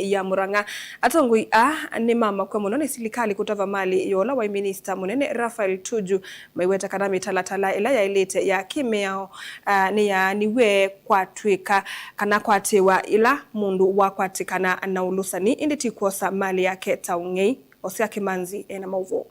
kaunti ya Murang'a atongoi ni mama kwa munene silikali kutava mali yola wa minister munene Raphael Tuju maiweta kana mitalatala ila ya ilete ya kimeo ni ya niwe kwatwika kana kwatewa ila mundu wa kwatikana na ulusani inditi kuosa mali yake taungei Osia Kimanzi ena mauvo.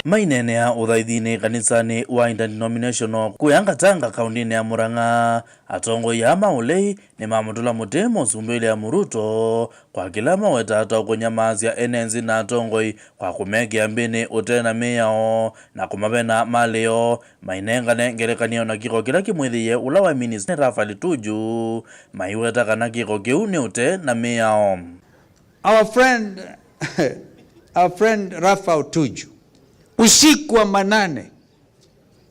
Mainene ya uthaithini kanisani wa interdenominational kuyangatanga kaundini ya Murang'a atongo ya maulei ni mamutula mutemo zumbele ya muruto kwa kila mawetata kunyamazia enenzi na atongoi kwa kumegea mbini utena meyao na kumabena maleo mainengane ngerekanio na kiko kila kimwithiye ula wa minister Raphael Tuju maiweta kana kiko kiuni utena meyao. Our friend Raphael Tuju usiku wa manane,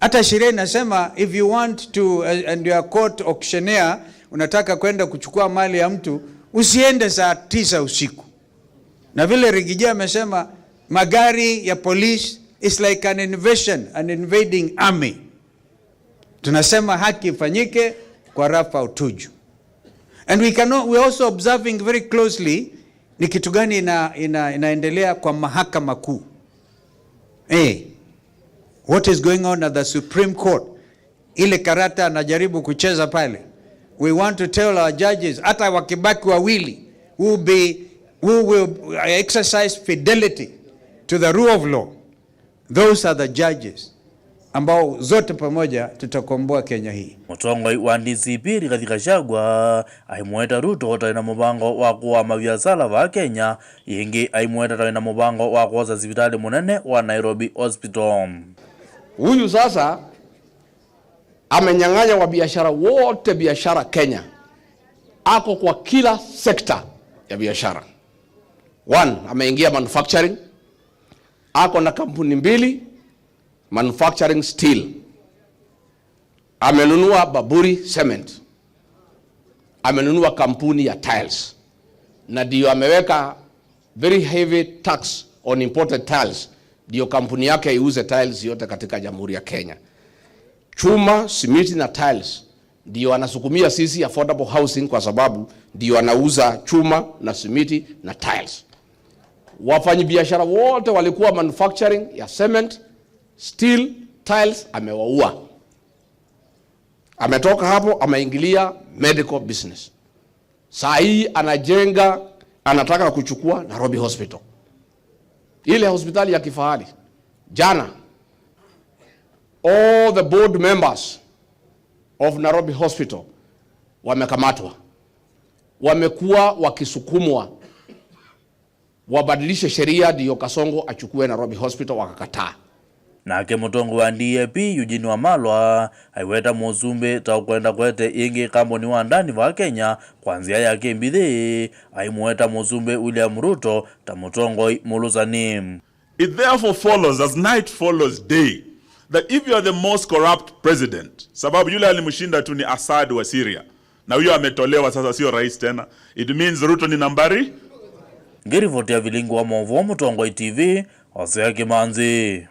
hata sheria inasema if you want to and you are court auctioneer, unataka kwenda kuchukua mali ya mtu usiende saa 9 usiku. Na vile Rigija amesema magari ya police is like an invasion, an invading army. Tunasema haki ifanyike kwa Raphael Tuju. And we also observing very closely ni kitu gani inaendelea kwa mahakama kuu. What is going on at the Supreme Court? Ile karata anajaribu kucheza pale. We want to tell our judges, hata wakibaki wawili, who will exercise fidelity to the rule of law. Those are the judges ambao zote pamoja tutakomboa Kenya hii. Mutongoi wa DCP Rigathi Gachagua aimweta Ruto taina mubango wa kuwa mabiasara wa Kenya yengi aimweta taina mubango wa kuoza hospitali munene wa Nairobi Hospital. Huyu sasa amenyang'anya wa biashara wote biashara Kenya. Ako kwa kila sekta ya biashara. One, ameingia manufacturing. Ako na kampuni 2 manufacturing steel. Amenunua Baburi Cement. Amenunua kampuni ya tiles. Na ndio ameweka very heavy tax on imported tiles. Ndio kampuni yake iuze tiles yote katika Jamhuri ya Kenya. Chuma, simiti na tiles. Ndio anasukumia sisi affordable housing kwa sababu ndio anauza chuma na simiti na tiles. Wafanyabiashara wote walikuwa manufacturing ya cement, steel, tiles, amewaua. Ametoka hapo ameingilia medical business. Saa hii anajenga, anataka kuchukua Nairobi Hospital. Ile hospitali ya kifahari. Jana all the board members of Nairobi Hospital wamekamatwa. Wamekuwa wakisukumwa wabadilishe sheria ndio Kasongo achukue Nairobi Hospital, wakakataa. Nake mutongo wa DAP Eugene Wamalwa aiweta muzumbe ta kwenda kwete ingi kamboni wa ndani wa Kenya kwanzia yake mbithi aimweta muzumbe William Ruto ta mutongo muluzani. It therefore follows as night follows day that if you are the most corrupt president, sababu yule alimshinda tu ni Assad wa Syria na huyo ametolewa sasa sio rais tena, it means Ruto ni nambari. Ngirivoti ya vilingu wa Movo Mutongo TV Osia Kimanzi.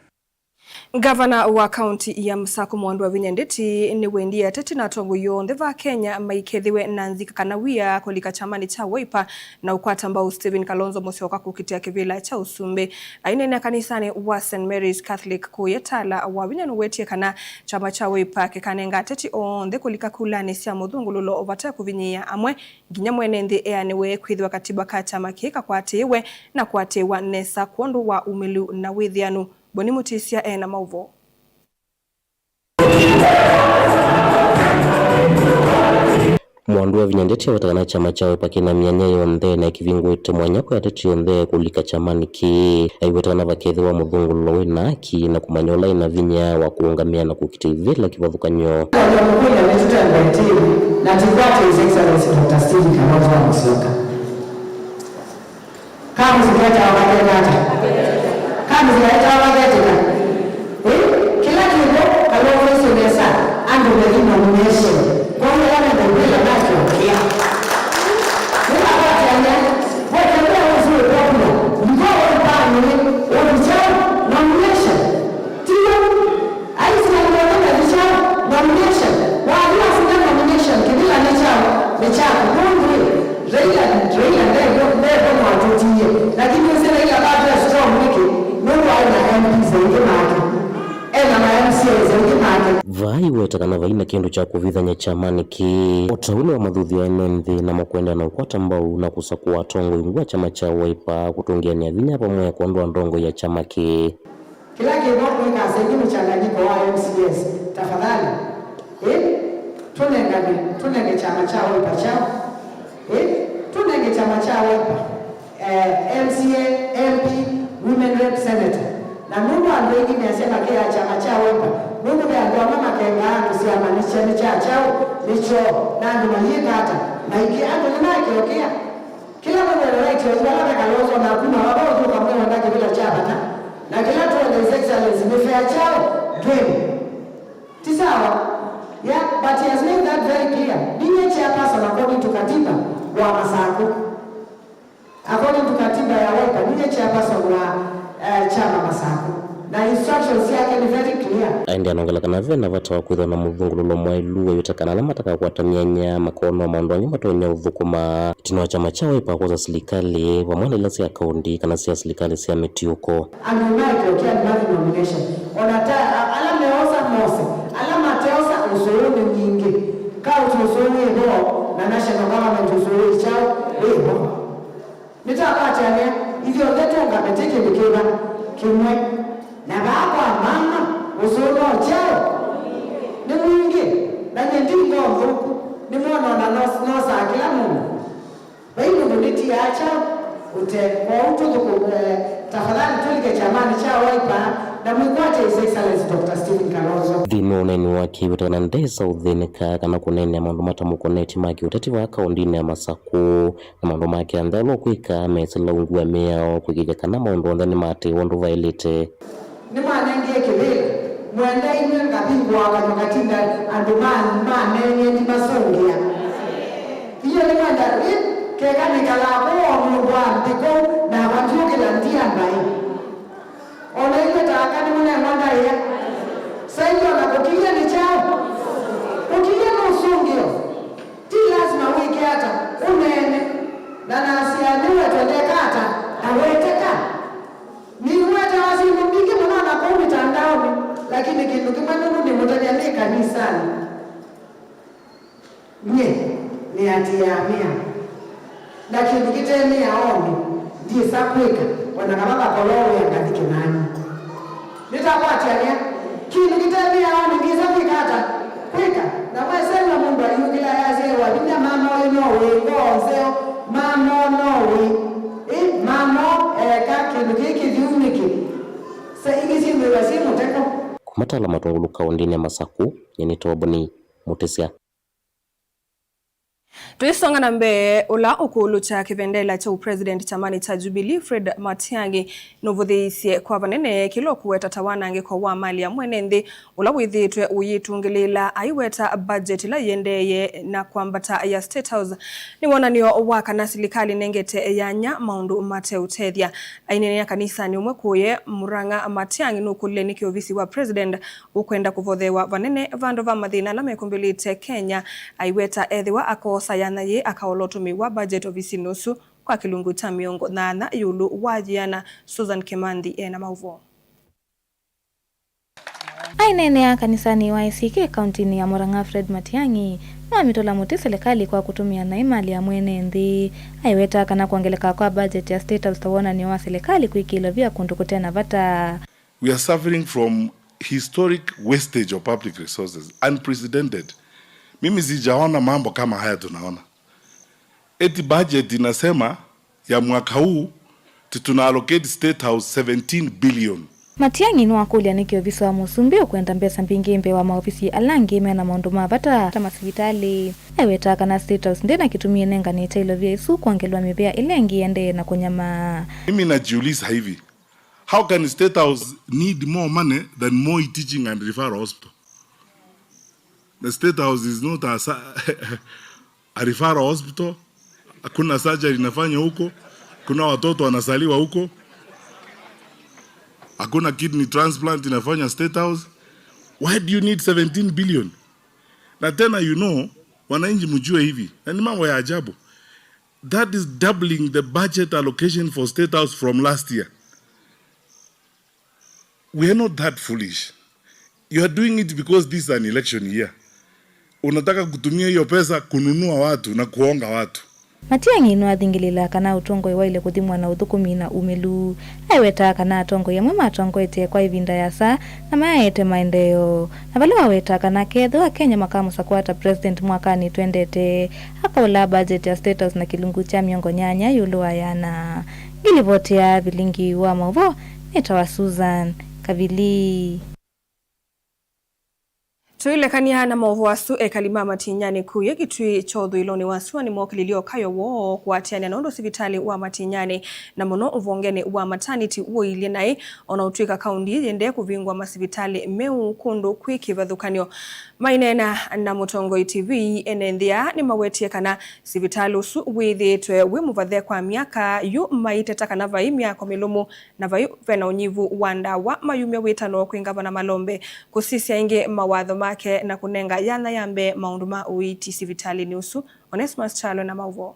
Gavana wa kaunti ya Msako Mwandu wa Vinyandeti ni wendia tete na tongo yonde va Kenya maikethiwe na nzika kanawia kolika chamani cha Wiper na ukwata mbao Stephen Kalonzo Musyoka kukitia kivila cha Usumbe aine na kanisani wa St. Mary's Catholic kuyetala wa Vinyanu wetie kana chama cha Wiper kekanenga tete onde kolika kulane siya mudhungululo ovata kuvinyia amwe ginya mwenende eanewe kwithiwa katiba ka chama kika kwatewe na kwatewa nesa kuondu wa umilu na withianu. Boni Mutisia ena mauvo. Mwandu wa Vinyandeti watakana chama chao pakina mianya yonde na kivingu ite mwanyako ya tete yonde kulika chamani ki watakana vakethi wa mudhungu lowe na ki na kumanyola ina vinya wa kuungamia na kukiti vila kivavuka nyo. Na tibate His Excellency Dr. Stephen Kalonzo Musyoka. Kama zikata wakati kama zileta wageteka kila kitu Kalonzo Musyoka ando the nomination kwa hiyo yana ndio nacho kia bila hata wote ndio wazuri problem mkao mpani wao nomination tio aisa ndio nomination wao nomination kila nichao wetakana vaina kindu cha kuvithanya chamani ki utaule wa madhuthi ya nenthi na makwenda na ukwata mbau na kusakuwa tongo ingua chama cha Wiper kutungia ni avinya pamoja kuondoa ndongo ya chama ki kila kibogo ikasaidi mchanganyiko wa MCS tafadhali tunenge chama cha Wiper chao tunenge chama cha Wiper MCA MP women rep senator na mungu andwegi niasema kia chama cha Wiper mungu ndio mama kenga usiamanisha ni cha chao nicho na ndio mayika hata na iki ando ni nake okia kila mmoja right wala Kalonzo na kuna wao tu kama wanataka bila chama na kila tu wa his excellency ni fair chao game tisawa yeah but he has made that very clear ninye chairperson according to katiba wa Masaku according to katiba ya Wiper ninye chairperson wa chama Masaku na instructions yake ni very clear aende anongelakana vena vatawa kwithwa na muthungululo mwailu yutakana na mataka kwatamia makono maondo nyuma tonya uthukuma tino chama cha Wiper kwa serikali pamoja ila sia kaundi kana sia serikali sia metiuko anumake okia ni nomination onata ala meosa mose ala mateosa usuru nyingi ka usuru ndo na national government usuru chao wewe nitapata yani hivyo leto ngameteke mikeba kimwe na baba mama usuru chao ni mwingi na ndingo huku ni mwana na nosa kila mungu wewe ndio nitiacha ute kwa utu tafadhali tulike chamani cha Wiper na mwikwate his excellency Dr. Stephen Kalonzo dhino neni waki wetana ndesa udhinika kana kunene maundu matamuko neti maki utati wa akaundini ya Masaku na maundu maki andalo kwika mesela ungua meao kwikija kana maundu ondani mate wandu vailite ni mwanengie kibili mwenda ime ngabingwa wakanyakatinda andumani manenye ni masongia hiyo ni mwenda kega nikalako omulugwa mpiko na wajukila ndiambai ona ile taakani mune mwanda ya saiyo na kukilia ni chao kukilia na usungio ti lazima wiki hata unene na nasianiwe twendekata aweteka ni uwete wasimumbike mwana kwa mitandaoni lakini kitu kimanu ni mutanyane kanisani nye ni atiamia lakini kiteni aoni ndiye sakweka wanakamaka koloro ya kadike nani nitakwatiania kitu kiteni aoni ndiye sakweka hata kweka na mwesema mungu ayukila yazewa bina mama wenowe ngozeo mama nowe mama kakindu kiki viuniki sa ingisi mwewasi muteko kumatala matungulu kaundini ya Masaku yenitoboni mutesia Tuisonga na mbe ula ukulu cha kivendela cha president chamani cha Jubilee Fred Matiang'i novutheisie kwa vanene kilo kuweta tawanange kwa wa mali ya mwenenthi ula withitwe uyitungilila aiweta budget la yendeye na kwambata ya State House ni wonanio wa kana serikali nengete yanya maundu mate utethia ainene ya kanisa ni umwe kuye Murang'a Matiang'i nukulile niki ofisi wa president ukwenda kuvothewa vanene vando va mathina la mekumbilite Kenya aiweta ethiwa akosa yana ye akaolotumiwa budget ofisi nusu kwa kilungu cha miongo na yulu wajiana Susan Kimandi na mauvo ainene ya kanisani wa ICK kauntini ya Murang'a Fred Matiang'i na mitola muti serikali kwa kutumia na imali ya mwenenthi aiweta kana kuongeleka kwa budget ya State House tawona ni wa serikali kuikilo vya kundukutena vata. We are suffering from historic wastage of public resources, unprecedented. Mimi sijaona mambo kama haya tunaona. Eti budget inasema ya mwaka huu tuna allocate State House 17 billion. Matiang'i ni wakulia niki ofisi wa Musumbi kwenda mbesa mbingimbe wa maofisi alangi mena maundu mavata kama sivitali aiweta kana State House ndena kitumie nenga ni tailo vya isu kuangelwa mibea ilengi ende na kunyama. Mimi najiuliza hivi, how can State House need more money than Moi Teaching and Referral Hospital? The State House is not a referral hospital. Hakuna surgery inafanya huko. Kuna watoto wanasaliwa huko. Hakuna kidney transplant inafanya State House. Why do you need 17 billion? Na tena wananchi mjue hivi. Na ni mambo ya ajabu. That is doubling the budget allocation for State House from last year. We are not that foolish. You are doing it because this is an election year. Unataka kutumia hiyo pesa kununua watu na kuonga watu. Matiang'i no athingilila kana utongo iwaile kuthimwa na uthukumi na umelu aiweta kana atongo yamwe matongo ete kwa ivinda ya saa na maete maendeleo na vale waweta kana ketho wa Kenya makamu sakwata president mwakani twendete akaula budget ya State House na kilungu cha miongo nyanya yulu ayana gilivotea vilingi wa mavo netawa Susan Kavili. Tuilekania na maovu wasu ekalima Matinyani kuye kitui chodhu iloni wasu ni mwokililio kayo wo kuatiania na ondo sivitali wa Matinyani na mono uvongene wa maternity uo ilienai ona utuika kaundi yende kuvingwa masivitali meu kundu kwiki vadhukanyo mainena na Mutongo TV enendhia ni mawetie kana sivitali usu withi tue wimu vadhe kwa miaka yu maiteta kana vai miaka milumu na vai vena unyivu wanda wa mayumia witano kuingava na Malombe kusisia inge mawadho make na kunenga yana yambe maunduma uiti sivitali ni usu Onesmus Chalo na mauvo.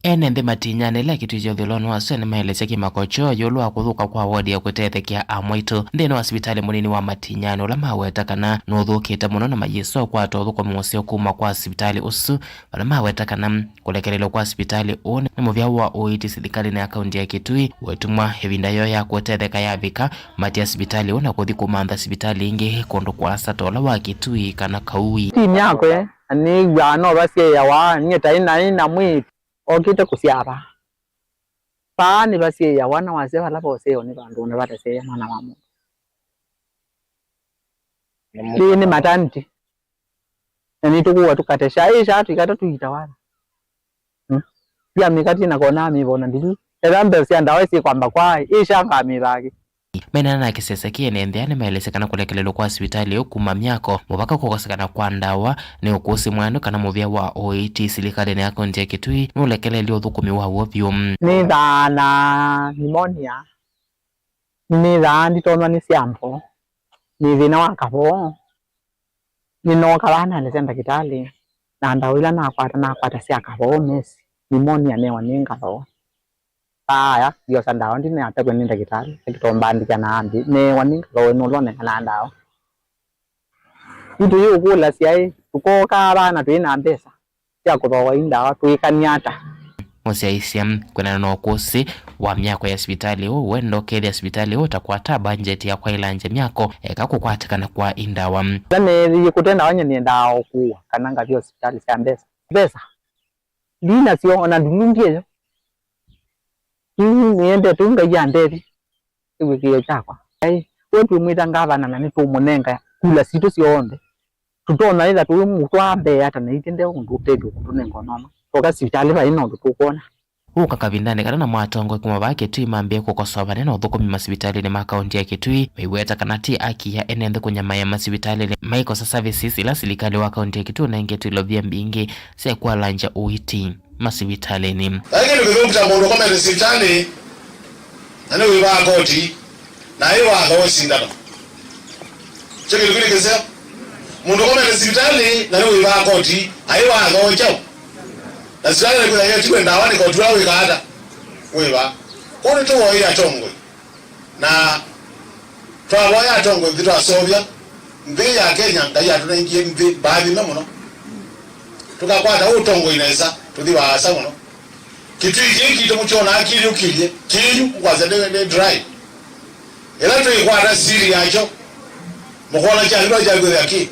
Enende Matinyani la kitu jo dhilonu wasu ni maeleze kimakocho yulu akuthuka kwa wadi ya kutethekia amwaitu ndeno wa hospitali munini wa Matinyani ula maweta kana nuthukite muno na mayeso kwa atothuko mwosio kuma kwa hospitali usu ula maweta kana kulekelelo kwa hospitali une ni muvya wa uiti sithikali na akaunti ya Kitui wetumwa hevinda yo ya kutetheka ya vika mati ya hospitali una kuthi kumantha hospitali ingi kondo kwa satola wa Kitui kana kaui timu yako ni gwano basi ya wa nyeta ina mwiti okite kusiaba pani basi ya wana wase wala bose oni bandu ne batase mwana wamu ni maternity ni tukuwa tukatesha isha tukata tuitawala pia mikati na kona mibona ndili erambe sia ndawe si kwamba kwa isha ngamibaki mena na kisesa kienendea ni maelesekana kulekelelo kwa hospitali ukuma myako mubaka kukosekana kwa ndawa ni ukusi mwano kana muvya wa OIT silikali na akaunti ya Kitui ni ulekeleli uthukumi wa wopyo ni dhana pneumonia ni dhani tonwa ni siampo ni dhina wakavo ni noka wana nesenda kitali na ndawila na kwata siakavo mesi pneumonia newa ningalo aya yo sandawa ndine atakwe ninda kitali ekitombandi kana ambi ne waninga lo nolone kana ndawa itu yukula siai tukoka abana twina mbesa sia kubawa indawa tuikaniata Musiaisia kuna no kusi wa myako ya hospitali wendo kedi ya hospitali utakwata budget ya kwa ilanje myako ekakukwatikana kwa indawa nane yikutenda wanye ni ndawa kuwa kananga vya hospitali sia mbesa pesa lina sio ona ndungie niende tunga yandevi iwikiye chakwa wetu mwita ngavana na nitumunenga kula situ sionde tutona ila tu mutwambe hata na itende undu tedu kutunengo nono toka sivitali ba ino tukona uka kavindane kana na mwatongo kuma bake tu imambie kukosoba neno thukumi masivitali ni makaunti ya Kitui meiweta kanati aki ya enende kunyama ya masivitali ni maiko services ila silikali wa kaunti ya Kitui na ingetu ilovia mbingi se kwa lanja uiti masivitali ni lakini ukizungumza mundu kama masivitali nani wiba koti na hiyo akawa sindano cheki lukini kesa mundu kama masivitali nani wiba koti hiyo akawa chao na sasa kuna hiyo tiwe ndawani kwa tuwa wikada wiba kuni tu wa ya tongo na twa ya tongo kitu asobya mbi ya Kenya ndaya tunaingie mbi baadhi na muno tukakwata utongo inaweza tudhiwa asa muno kitu hiki kitomuchona akili ukilye kinyu kwaza de dry ela tuikwata siri yacho mukona cha ndo ja gwe yaki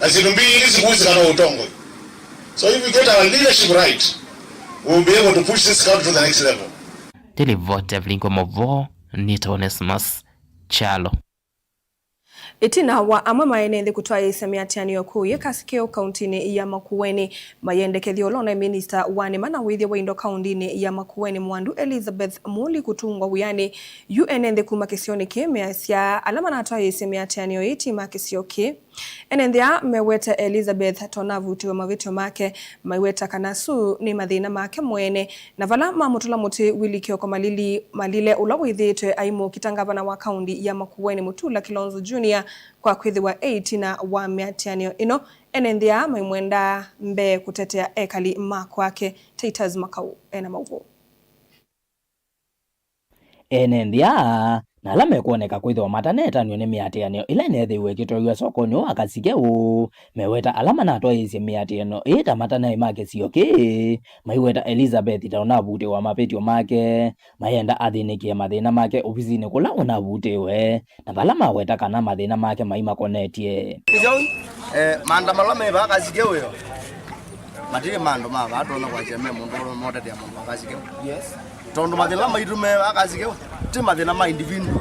asinumbi hizi kuzi kana utongo. So if we get our leadership right, we'll be able to push this country to the next level. Televote Vlinko Movo, Nita Onesmus Chalo. Itina wa ama maenende kutoa isemia tiani yoku yekasikeo kauntini ya Makueni mayende kethiolona minister wani mana withi wa indo kauntini ya Makueni Mwandu Elizabeth Muli kutungwa wiyani UNND kuma kisioni kemea siya alama na toa isemia tiani yo iti makisio ke enendea meweta Elizabeth tonavuti wa mavitio make meweta kanasu ni madhina make mwene na vala mamutula muti wili kioko malile ulawithi tue aimu kitangavana wa kaundi ya Makueni Mutula Kilonzo Junior kwa kwithi wa 8 na wa miatianio ino enendea maimwenda mbe kutetea ekali makwake Titus Makau ena mauvo enendea na ala mekuoneka kwithwa matanetanio ni miatianio ila nethiwe kitoriwa sokoni wa Kasikeu meweta alama natwa isi miatiano ita matanai make sioki maiweta Elizabeth taona bute wa mapetio make mayenda athinikie mathina make ofisini kula una butewe na bala maweta kana mathina make maima konetie maandamano meba Kasikeu yo matire mando ma batona kwa cheme mundu mote ya mundu Kasikeu yes tondo mathina maitume Kasikeu ti mathina ma individual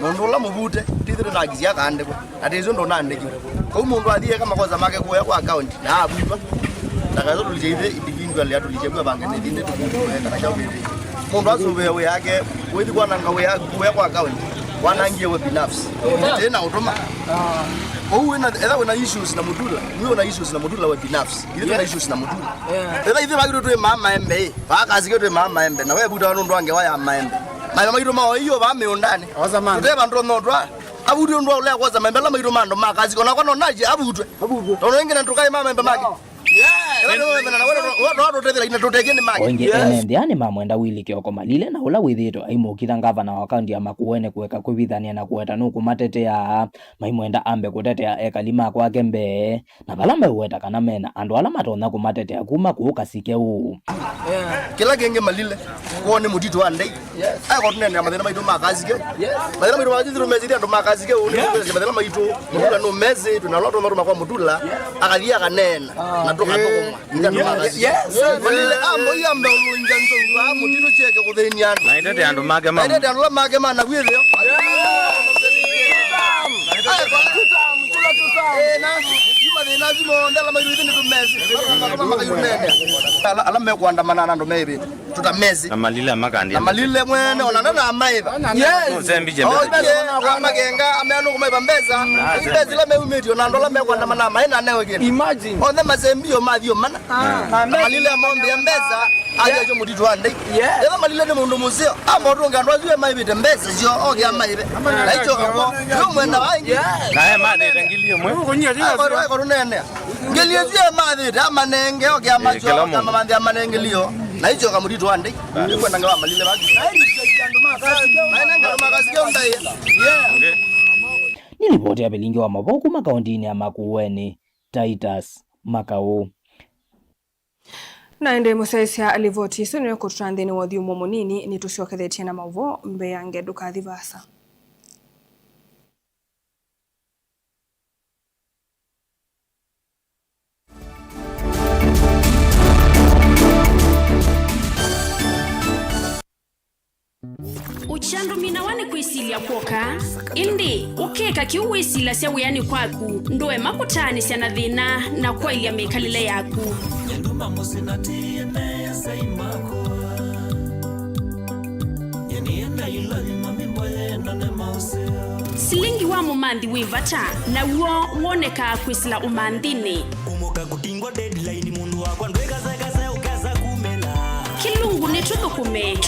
mundu la mubute tithire na gizia kande ko atizo ndo nande ki ko mundu athie kama koza make kuya kwa account na abuiba takazo tulijeide individual ya tulijebwa bange ne dinde tukuenda na chawe mundu azube we yake wethi kwa nanga we yake kuya kwa account wanangie we binafsi tena utoma una issues na mudula wewe una issues na mudula wa binafsi ile una issues na mudula hivi bagiru tu mama embe Kasikeu tu mama embe na wewe buda ndo wange waya maembe na mairu mao hiyo ba meondane tuteba ndo ndwa abudu ndo ole kwaza membe la mairu mando makazi kona kono naje abudwe ndo wengine tukai mama embe make enendiani mamwenda Willy Kioko Malile na ula withito aimukitha ngavana wa kaunti ya Makueni kuweka kwivithania na kueta nuku matetea maimwenda ambe kutetea ekalima kwake mbe na bala meweta kana mena andu ala matona kumatetea kuma ku Kasikeu kila genge Malile kuone mutito andai ako tunene ya mathina maitu Kasikeu mathina maitu wajithiro mezidi andu Kasikeu ni mathina maitu mutula no mezi tunaloto maru makwa mutula akathia kanena na toka Malile ambo yamba ulunja nzonga mutino cheke kutheniana na itete andu make mama itete andu make mana gwithio ala mekuandamana na ndo meibi tutamezi na Malile makandi na Malile mwene onana na maiba mzembije amagenga amenu kumaiba mbeza ibezi la meumeti onando la mekuandamana na maina newe gene imagine onde mazembio mavio mana Malile amombe mbeza aje jo mutitu ande ela Malile ne mundu musio amoto ngandwa ziwe maibi mbeza sio oge amaibe na hicho kwa yo mwenda wangi na mane tengilio mwe ko runene ngelio ziwe maibi amanenge oge amacho kama mande amanengelio na hicho kama mutitu ande kwenda ngawa Malile bagi ni ripoti ya Bilingi wa Maboku makaundini ya Makueni Titus Makau naende musaisia alivoti sino kutrandeni wa thiumo munini ni tuciokethetie na mauvo mbe yange dukathivasa uchandu minawane kwisilia kwoka indi ukeka kiuwisila sya wiyani kwaku ndoe makutani sya na thina na kwa ilia mekalile yaku silingi wa mumanthi wivata na uo woneka kwisila umanthini umuka kutingwa deadline mundu wakwa ndwekazakasa ukaza kumela kilungu ni tuthukume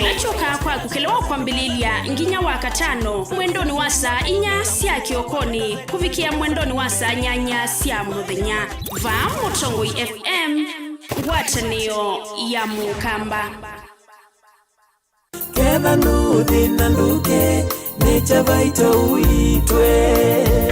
nachoka kwa kukelewa kwambililia nginya wa katano mwendoni wa saa inya sya kiokoni kuvikia mwendoni wa saa nyanya sya muthenya va Mutongoi FM ngwatanio ya mukamba kena nuthi na nduke necha vaito uitwe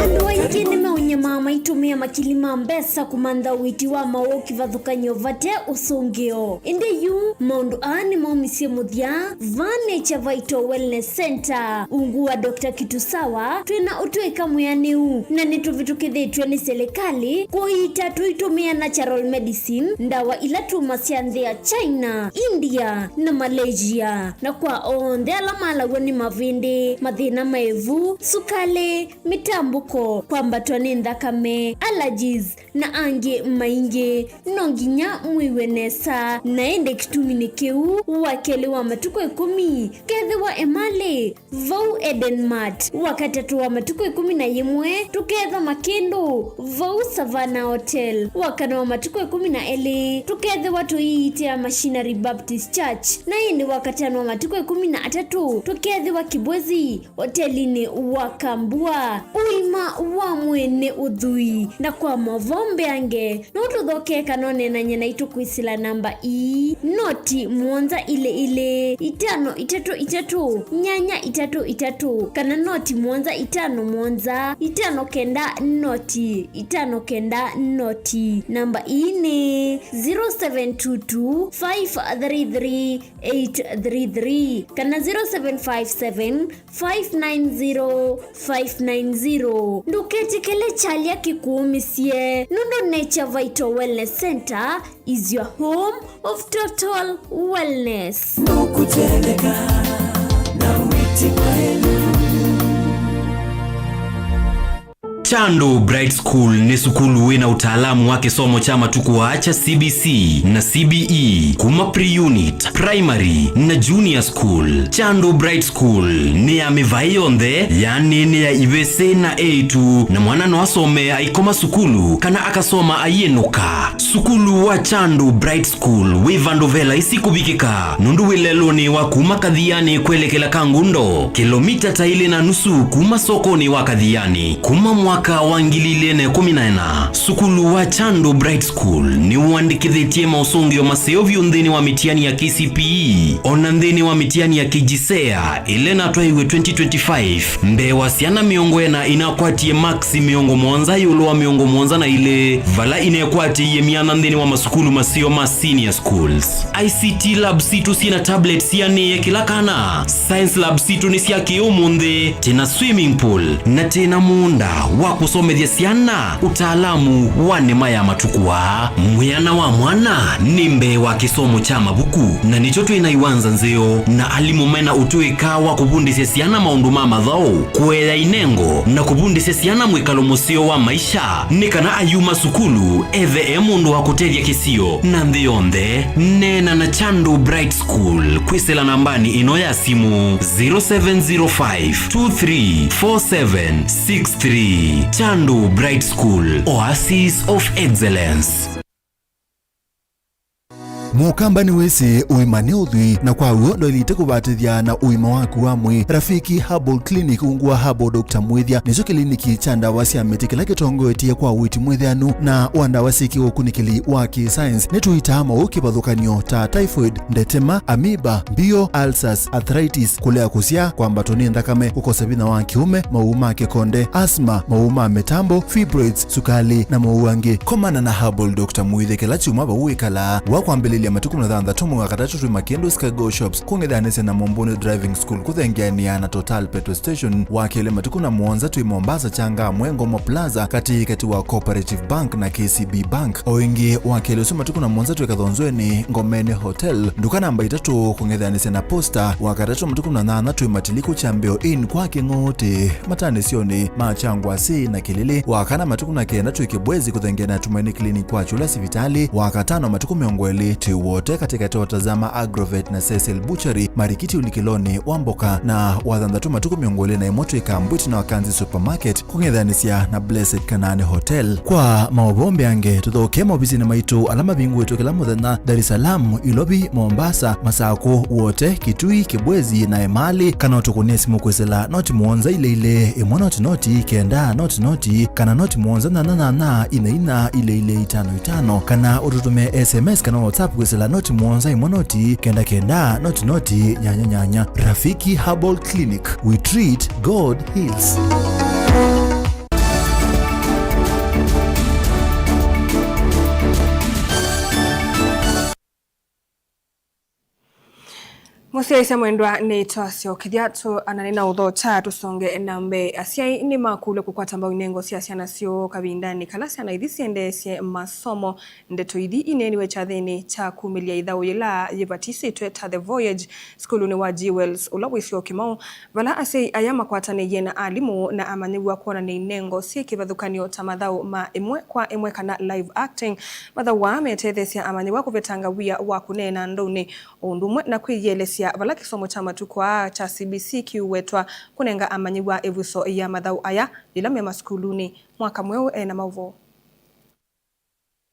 andu aingi ni maunyama maitumia makilima mbesa kumantha witi wa mawoki vathukanyo vate usungio indi yu maundu ani maumisie muthia va Nature Vital Wellness Center ungu wa Dr. Kitusawa twina utwika muyaniu na nituvitukithitwe ni serikali kuita tuitumia natural medicine ndawa ila tuma cia nthi ya China, India na Malaysia na kwa onthe ala malagwa ni mavindi mathina maevu sukale mitambuko kwambatwa ni nthakame allergies na angi maingi no nginya mwiwe nesa naende kitumini kiu wakeli wa matuko 10 kethe wa emale vau Edenmart wakatatu wa matuko 11 tuketha Makindu vau Savannah Hotel wakana wa matuko 12 tukethe watu iitia Machinery Baptist Church na indi wakatano wa matuko 13 tukethe wa Kibwezi hotelini wa Kambua uima wa mwene udhui na kwa mavombe ange notuthoke kanone na nyena itukuisila namba noti muonza ile 533 nyanya 33 kana noti muonza 5 muonza 5 kenda noti 5 kenda noti namba ni 0722 533 833 kana 0757 590 590 nduketi kele chalia kikuumisie Nundu Nature Vital Wellness Center is your home of total wellness. Nukujeleka na witi kwenu. Chandu Bright School ni sukulu wina utaalamu wake somo chama tukuacha CBC na CBE kuma pre-unit, primary na junior school. Chandu Bright School ni ya mivayonde yani ni ya ibese na A2 na mwana no asome aikoma sukulu kana akasoma ayenuka. Sukulu wa Chandu Bright School wivandovela isi kubikika nundu wileloni wa kuma kadhiani kwelekela Kangundo kilomita taili na nusu kuma sokoni wa kadhiani kuma mwaka wangilile 14. Sukulu wa Chandu Bright School ni uandikithietie mausungio maseo vyundhini wa mitiani ya KCPE onandhini wa mitiani ya KJSEA ile na twaiwe 2025 mbe wasiana miongwena inakwatie maxi miongo mwanza yulo wa miongo mwanza na ile vala inekwatie mianandhini wa masukulu maseo ma senior schools. ICT lab situ sina tablets yani kila kana. Science lab situ ni siya kiumunde tena swimming pool na tena muunda wa kusomethia siana utaalamu wa nema ya matukua. Mwiana wa mwana nimbe wa kisomo cha mabuku na nichotu inaiwanza nzeo na alimumena utuika wa kubundisya siana maundu mama dhao kuela inengo na kubundisya siana mwikalo musio wa maisha nikana ayuma sukulu eve mundu wa kuteria kisio na ndhionde nena na Chandu Bright School kwisela nambani ino ya simu 0705234763. Chandu Bright School, Oasis of Excellence. Mukamba ni wese uimane udhui na kwa uondo ilite kubatithia na uima waku wa mwi. Rafiki Herbal Clinic ungua Herbal Dr. Mwithia nizo kliniki chanda wasi ametikila kitongo etia kwa witi mwithianu na wanda wasiki ukunikili waki science netuita ama ukibadhukanio ta typhoid, ndetema, amoeba, bio, ulcers, arthritis, kulea kusia kwa mbatoni ndakame, ukosebina wa kiume, mauma kekonde, asma, mauma metambo, fibroids, sukali na mauange. Komana na Herbal Dr. Mwithia kila chuma ba uikala wakwambele ya matuku na dhanda tomu wakatacho tui Makendo Skygo Shops kungedhanese na Mombone Driving School kuthengiania na Total Petrol Station wakele matuku na Mwanza tui Mombasa changa Mwengo Mo Plaza kati wa Cooperative Bank na KCB Bank oingi wakele usu matuku na Mwanza tui Kadhonzweni Ngomene Hotel nduka namba 3 kungedhanese na Posta wakatacho matuku na Nana tui Matiliku Chambeo Inn kwa kingote matane sioni machangwa si na Kilili wakana matuku na Kenda tui Kibwezi kuthengia na Tumaini Clinic kwa Chula Sivitali wakatano matuku miongweli wote katika tawatazama Agrovet na Cecil Butchery Marikiti Ulikiloni Wamboka na wadhandatu matuku miongole na imoto ikambwiti na Wakanzi Supermarket kungedhanisia na Blessed Kanane Hotel. Kwa maobombe ange tuthoke mobisi na maitu alama bingu wetu kila muthenya Dar es Salaam, Ilobi, Mombasa, Masako wote Kitui, Kibwezi na Emali kana utukunia simu kwesela noti muonza ile imona noti kenda noti kana noti muonza na ina ile 55 kana ututume SMS kana WhatsApp kwesela noti muonza imonoti kenda noti nyanya. Rafiki Herbal Clinic, we treat, God heals. Musia isa mwendwa ni toasio kidiatu ananina udho cha tusonge nambe asiai ni makule kukwata mbao inengo siasia na sio kabindani kalasi anaidhisi endesye masomo ndeto idi ineni wechadhini cha kumilia idhao yila yivatisi tueta The Voyage skulu ni wa Jewels ulawisi okimau vala asiai ayama kwa tane yena alimu na amaniwa kuona ni inengo siya kivadhukanio tamadhao ma imwe kwa imwe kana live acting madha wame tethesya amaniwa kuvetanga wia wakunena ndoni undumwe na kuiyelesya vala kisomo cha matukwa cha CBC kiuwetwa kunenga amanyiwa evuso ya madhau aya lilame maskuluni mwaka mweu na mauvo.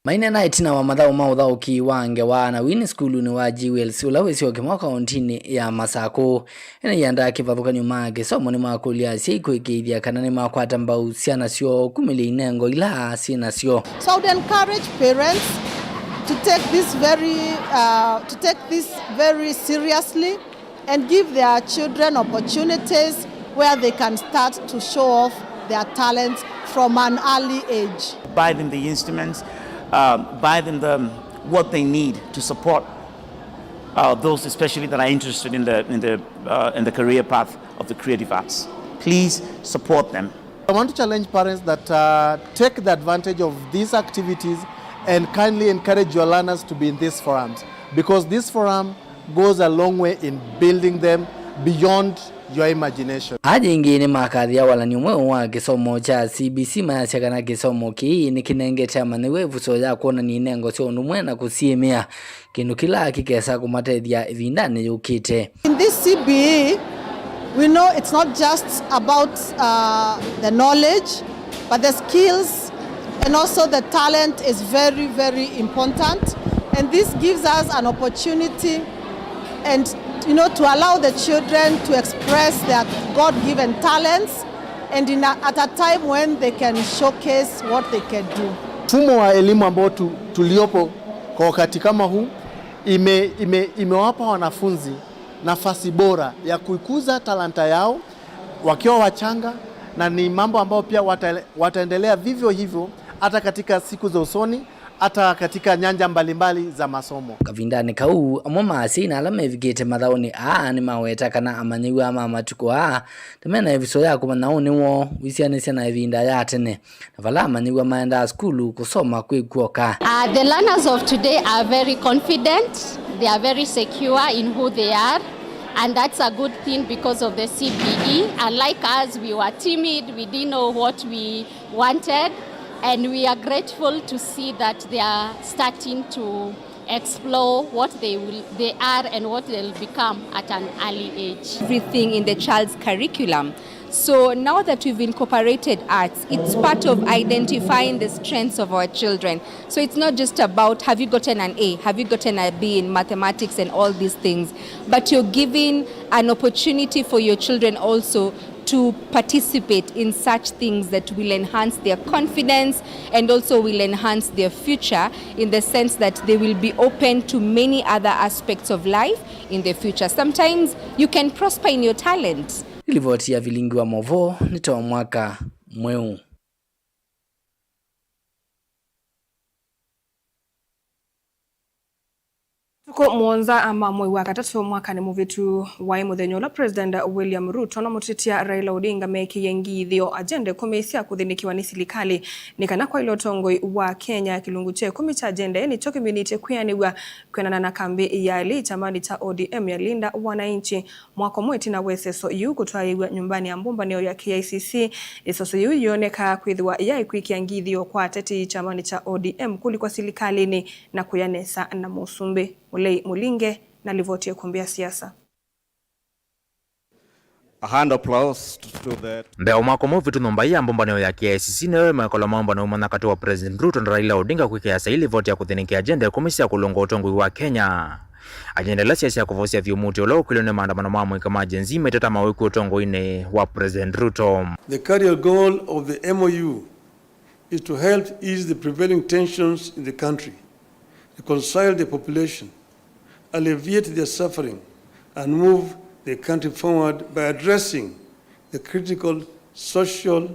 Maina na itina wa mathao mauthao ki wange wana wini skulu ni wa GWLC ulawesi wa kima kauntini ya Masako ina yanda kivathukanyo mage somo ni makulia siku ikithia kana ni makwata mbau ciana cio kumili inengo ila sina cio. So I would encourage parents to take this very seriously and give their children opportunities where they can start to show off their talents from an early age. Buy them the instruments, buy them what they need to support those especially that are interested in the career path of the creative arts. Please support them. I want to challenge parents that take the advantage of these activities and kindly encourage your learners to be in these forums, because this forum goes a long way in building them beyond your imagination. Aje ingine makathia wala ni umwe wa kisomo cha CBC mayachaka na kisomo ki ni kinenge cha manewevu so ya kuona ni nengo sio numwe na kusiemea kinu kila kikesa kumatethia vindane yukite. In this CBE, we know it's not just about the knowledge, but the skills and also the talent is very, very important. And this gives us an opportunity and to allow the children to express their God-given talents and at a time when they can showcase what they can do. Mfumo wa elimu ambao tuliopo kwa wakati kama huu imewapa wanafunzi nafasi bora ya kuikuza talanta yao wakiwa wachanga, na ni mambo ambayo pia wataendelea vivyo hivyo hata katika siku za usoni, hata katika nyanja mbalimbali za masomo. Kavindani kau amoma sina alama evigete mathaoni ni maweta kana amanyiwa ama matuko temena eviso yako manaone wo wisianisia na evinda ya tene navala amanyiwa maenda skulu kusoma kwikuoka. The learners of today are very confident, they are very secure in who they are, and that's a good thing because of the CBE. Unlike us, we were timid, we didn't know what we wanted. And we are grateful to see that they are starting to explore what they are and what they'll become at an early age. Everything in the child's curriculum. So now that we've incorporated arts, it's part of identifying the strengths of our children. So it's not just about have you gotten an A, have you gotten a B in mathematics and all these things, but you're giving an opportunity for your children also to participate in such things that will enhance their confidence and also will enhance their future, in the sense that they will be open to many other aspects of life in the future. Sometimes you can prosper in your talent. Ilivoti ya vilingi wa Movo nitoa mwaka mweu. Tuko mwonza ama mwei wa gatatu mwaka ni muvitu wa muthenyo la President William Ruto na mutitia Raila Odinga meki yengithio agenda komisia kuthinikiwa ni serikali nikana kwa ilo tongoi wa Kenya kilungu che komicha agenda ni cho community kuyaniwa kwenana na kambi ya li chamani cha ODM ya linda wananchi mwako mweti na weseso yu kutwaiwa nyumbani ya mbumba neo ya KICC isoso yu yoneka kwithwa ya ikwiki yengithio kwa teti chamani cha ODM kulikwa serikali ni na kuyanesa na Musumbi Mulei Mulinge na livoti ya kumbia siasa. A hand applause to that. Mbeo mwako muvitu nombai ya mbombaneo ya KICC newe makola mambo na umanakati wa President Ruto na Raila Odinga kwike saili voti ya kuthiniki agenda ya komisia kulongo utongwi wa Kenya. Agenda la siasa ya kuvosia viumuti ulau kilone maandamano mamwe kama ajenzi metata mawiku utongo ine wa President Ruto. The carrier goal of the MOU is to help ease the prevailing tensions in the country, reconcile the population, alleviate their suffering, and move the country forward by addressing the critical social,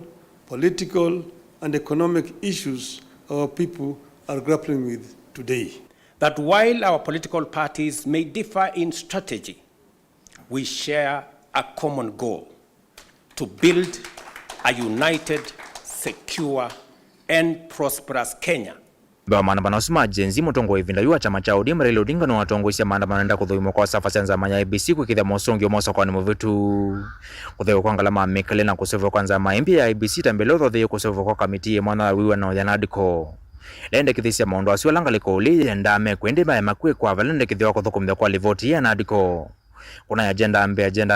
political, and economic issues our people are grappling with today. That while our political parties may differ in strategy, we share a common goal: to build a united, secure, and prosperous Kenya. Mbeo maandamano sima ajenzi mutongo evinda yuwa chama cha ODM Raila Odinga no watongo isia maandamano nda kuthuimo kwa safa senza manya IBC kwikithia mosongi moso kwa ni muvitu kutheo kwa ngalama mekele na kusevo kwanza maimbi ya IBC tambelotho theo kusevo kwa kamiti mwana wiwa na yanadiko lende kithisia maondo asio langaliko uli ndame kwende maya makwe kwa valende kithio kuthukumithia kwa livoti ya nadiko. Kuna agenda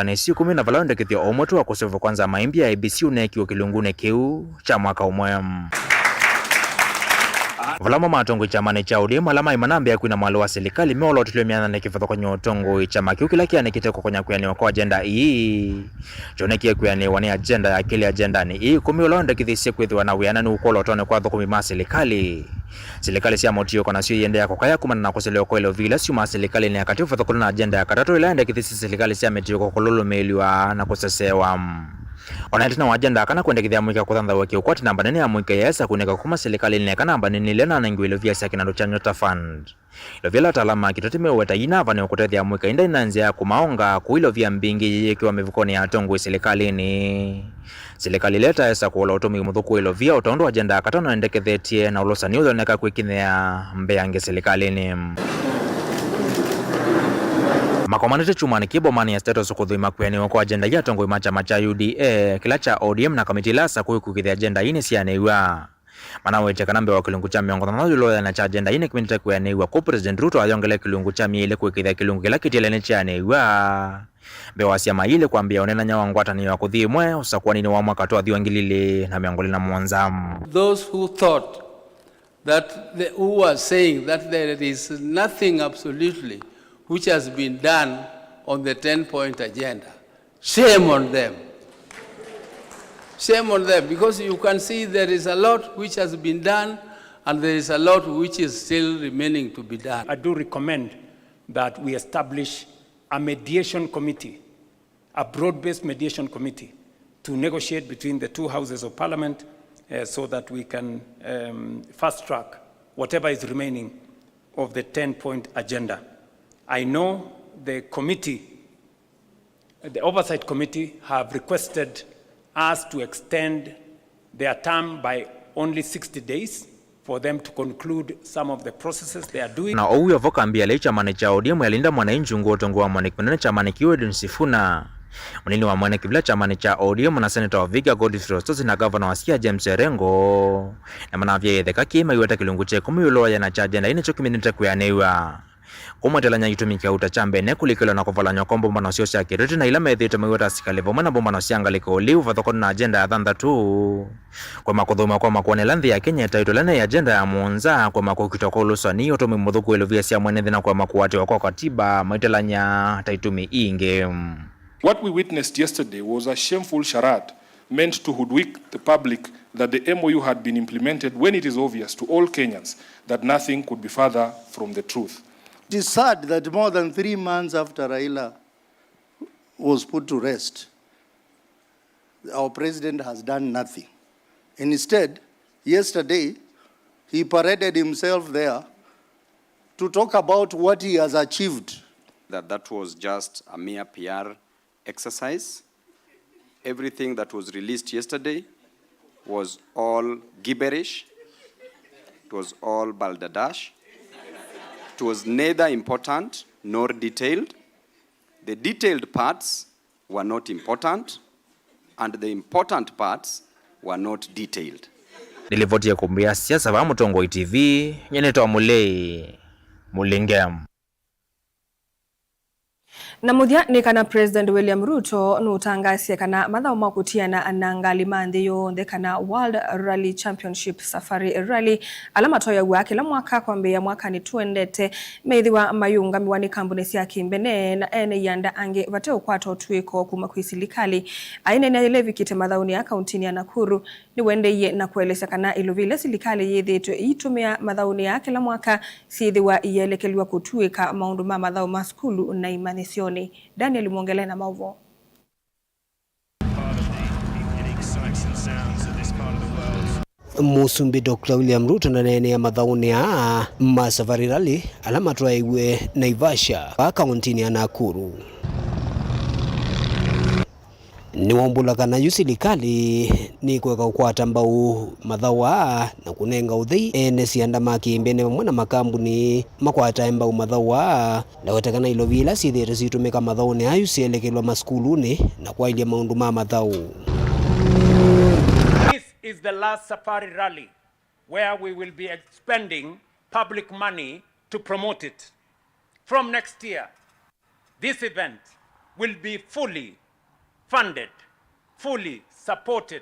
ni siku 10 na valende kithio omotu wa kusevo kwanza maimbi ya IBC unekiwa kilungune kiu cha mwaka umwe. Vulama matongo chamani cha ODM alama imanambe kwina mwalo wa serikali meolo tuliomiana na kifadho kwa nyotongo chama kiukila kia nikiteko kwa nyakuyani kwa agenda hii. Joneki kuyani wani agenda ya kile agenda ni hii kumiolonda kithisi kwithiwa na wiana ni ukolo tone kwa dhokumi maa serikali. Serikali siya motio kwa nasio yende ya kukaya kumana na kuseleo kwa ilo vila siuma serikali ni akati ufadho kuna agenda ya katato ilaenda kithisi serikali siya metio kwa kululu meliwa na kusesewa. Wanatina wajenda kana kwenda kithia mwika kuthanda waki ukwati namba nene ya mwika yesa kuneka kuma serikali neka namba nene lena nangu ilo vya siya kinando cha Nyota Fund. Ilo vya la talama kitotime uweta inava ni ukutethia mwika inda inanzia kumaonga kuilo vya mbingi yekiwa mevukoni ya tongo serikali ni. Serikali leta yesa kuola utomi mudhuku ilo vya utondo wajenda katano endekethetie na ulosa niuzo neka kuikinea mbeyange serikali ni. Makomanete chumani kibo mani ya status kudhuima kuyani kwa agenda ya tongo imacha macha UDA kila cha ODM na kamiti lasa kukithia agenda ini siyaneiwa. Manawete kanambe wa kilungu cha miongo na yulo na cha agenda ini kimita kuyaniwa kwa President Ruto ayongele kilungu cha miele kukithia kilungu kila kitile siyaneiwa. Bewa siyama ile kuambia onena nyawa ngwata ni wakudhimwe usakuwa nini wa mwaka toa dhiwangilili na miongoli na mwanzamu. Those who thought that who were saying that there is nothing absolutely which has been done on the 10-point agenda. Shame on them. Shame on them, because you can see there is a lot which has been done and there is a lot which is still remaining to be done. I do recommend that we establish a mediation committee, a broad-based mediation committee, to negotiate between the two houses of parliament so that we can fast-track whatever is remaining of the 10-point agenda. I know the committee, the oversight committee, have requested us to extend their term by only 60 days for them to conclude some of the processes they are doing. Na ouyo voka ambia leicha mane cha ODM yalinda mwananchi nguotongo wa mwane kunene cha mane kiwedu Nsifuna. Mnini wa mwane kivila cha mane cha ODM na Senator wa Viga Godfrey Ostosi na Governor wa Siaya James Orengo. Na manavya yetheka kima iweta kilungu che kumiyuloa ya na cha agenda ine chokiminita kuyanewa. Kumwetela nyagitumika utachambe ne kulikelo na kuvala nyokombo mbano sio sya kiriti na ila methite mwiweta sikalevo mwana bombano sianga liko liu vathoko na agenda ya thanda tu. Kwa makudhuma kwa makuone landhi ya Kenya itaitolene ya agenda ya muonza kwa makukitoko ulusani otumi mudhuku iluvia siya mwenethi na kwa makuwate wa kwa katiba maitela nya taitumi inge. What we witnessed yesterday was a shameful charade meant to hoodwink the public that the MOU had been implemented when it is obvious to all Kenyans that nothing could be further from the truth. It is sad that more than 3 months after Raila was put to rest, our president has done nothing. Instead, yesterday, he paraded himself there to talk about what he has achieved. That was just a mere PR exercise. Everything that was released yesterday was all gibberish. It was all balderdash. It was neither important nor detailed. The detailed parts were not important, and the important parts were not detailed. Nilivotia kumbia siasa wa Mutongo TV, nyeneto wa Mulingem. Na muthia ni kana President William Ruto nutangasia kana mathao makutiana anangali manthi yonthe kana World Rally Championship Safari Rally alama toya gwa kila mwaka kwambia mwaka ni tuendete meithiwa mayungami wani kambuni cia kimbene na ene yanda ange vate ukwato twiko kuma kwisilikali aine na levikite mathauni ya kauntini ya Nakuru ni wendeye na kueleza kana iluvile silikali yithitwe itumia mathauni ya kila mwaka sithiwa iyelekeliwa kutuika maundu ma mathao ma skulu na imanisioni. Daniel Mwongele na mauvo. Musumbi Dr. William Ruto na nene ya mathauni ya Safari Rally alama twaiwe Naivasha wa kauntini ya Nakuru. Ni wambula kana yusilikali ni kweka ukwata mbau mathawa na kunenga uthei ene sianda makimbene mwana makambuni makwata mbau mathawa na wetekana ilovila sithire situmika mathauni ayu sielekelwa maskuluni na kwailia maundu ma mathau. This is the last Safari Rally where we will be spending public money to promote it. From next year, this event will be fully funded, fully supported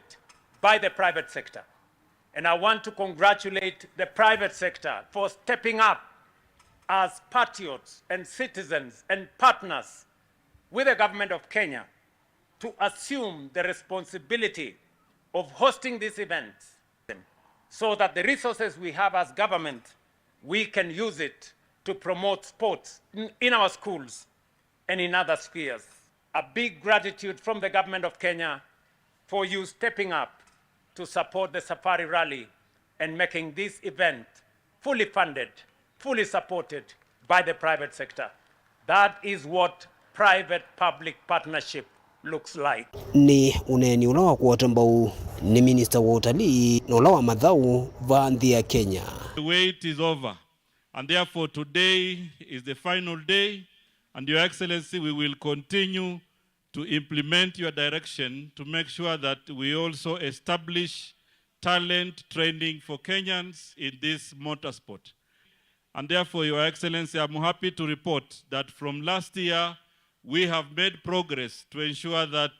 by the private sector. And I want to congratulate the private sector for stepping up as patriots and citizens and partners with the government of Kenya to assume the responsibility of hosting these events so that the resources we have as government, we can use it to promote sports in our schools and in other spheres. A big gratitude from the government of Kenya for you stepping up to support the Safari Rally and making this event fully funded, fully supported by the private sector. That is what private-public partnership looks like. Ni uneni ula wa kuwatambau ni Minister wa utalii na ula wa madhau Vanthi ya Kenya. The wait is over, and therefore today is the final day, and Your Excellency, we will continue to implement your direction to make sure that we also establish talent training for Kenyans in this motorsport. And therefore, Your Excellency, I'm happy to report that from last year, we have made progress to ensure that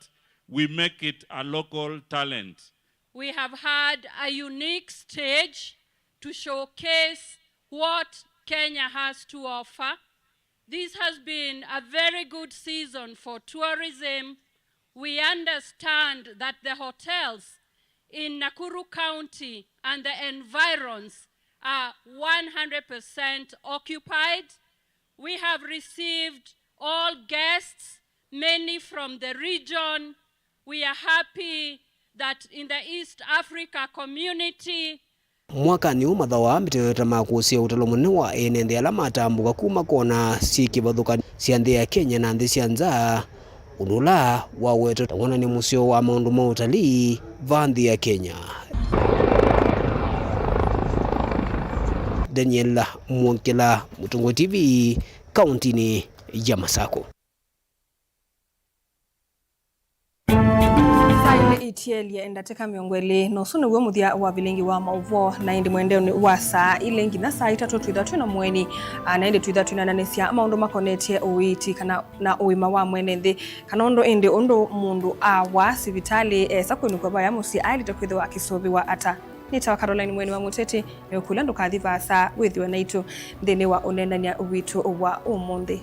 we make it a local talent. We have had a unique stage to showcase what Kenya has to offer. This has been a very good season for tourism. We understand that the hotels in Nakuru County and the environs are 100% occupied. We have received all guests, many from the region. We are happy that in the East Africa community, mwaka ni umathawa miteeta makusia utalo munene wa enende ala matambuka kuma kona sikivathuka cia nthi ya Kenya na nthi cia nza unula wa weto tangwana ni musio wa maundu ma utalii Vanthi ya Kenya. Daniel Mwonkela, Mutungo TV, kauntini ya Masako. Itielia endateka miongwele no sunu we muthia wa vilengi wa mauvo na indi mwendeo wa saa ilengi na saa 3:30 na mweni na indi 3:30 cia maundu makonetie uiti kana na uima wa mwene nthi kanondo indi ondo mundu awa sivitali sakwenu kwa baya musi alita kwithwa akisobi wa ata nitawa Caroline mweni wa muteti mekula ndukathi vasa withiwe naitu thini wa unenania witu wa umundi.